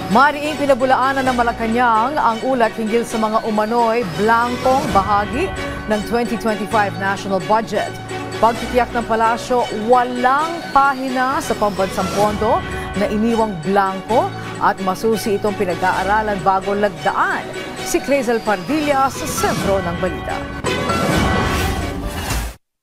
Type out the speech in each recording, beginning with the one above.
Mariing pinabulaanan ng Malacanang ang ulat hinggil sa mga umano'y blankong bahagi ng 2025 national budget. Pagtitiyak ng palasyo, walang pahina sa pambansang pondo na iniwang blanko at masusi itong pinag-aaralan bago lagdaan. Si Crazel Pardilla sa sentro ng balita.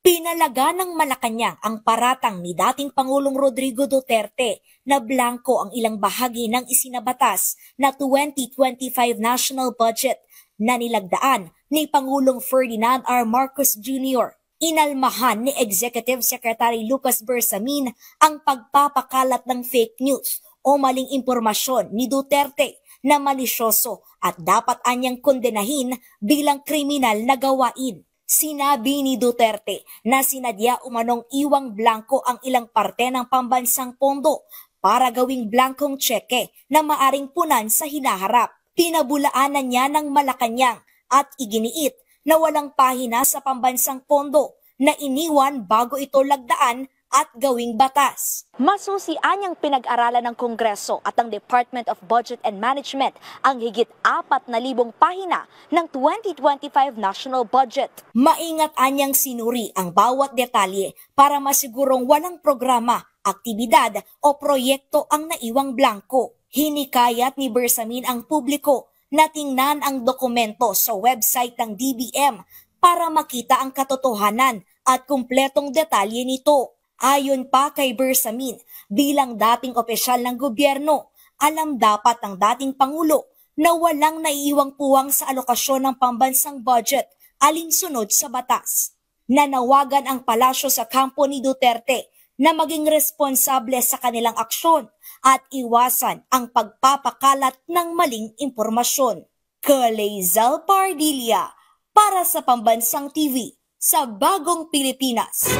Pinalaga ng Malacanang ang paratang ni dating Pangulong Rodrigo Duterte na blanko ang ilang bahagi ng isinabatas na 2025 national budget na nilagdaan ni Pangulong Ferdinand R. Marcos Jr. Inalmahan ni Executive Secretary Lucas Bersamin ang pagpapakalat ng fake news o maling impormasyon ni Duterte na malisyoso at dapat anyang kondenahin bilang kriminal na gawain. Sinabi ni Duterte na sinadya umanong iwang blanko ang ilang parte ng pambansang pondo para gawing blankong tseke na maaring punan sa hinaharap. Pinabulaanan niya ng Malacanang at iginiit na walang pahina sa pambansang pondo na iniwan bago ito lagdaan at gawing batas. Masusian niyang pinag-aralan ng Kongreso at ang Department of Budget and Management ang higit 4,000 pahina ng 2025 national budget. Maingat anyang sinuri ang bawat detalye para masigurong walang programa, aktibidad o proyekto ang naiwang blanko. Hinikayat ni Bersamin ang publiko na tingnan ang dokumento sa website ng DBM para makita ang katotohanan at kumpletong detalye nito. Ayon pa kay Bersamin, bilang dating opisyal ng gobyerno, alam dapat ng dating Pangulo na walang naiiwang puwang sa alokasyon ng pambansang budget alinsunod sa batas. Nanawagan ang palasyo sa kampo ni Duterte na maging responsable sa kanilang aksyon at iwasan ang pagpapakalat ng maling impormasyon. Crazel Pardilla para sa Pambansang TV sa Bagong Pilipinas.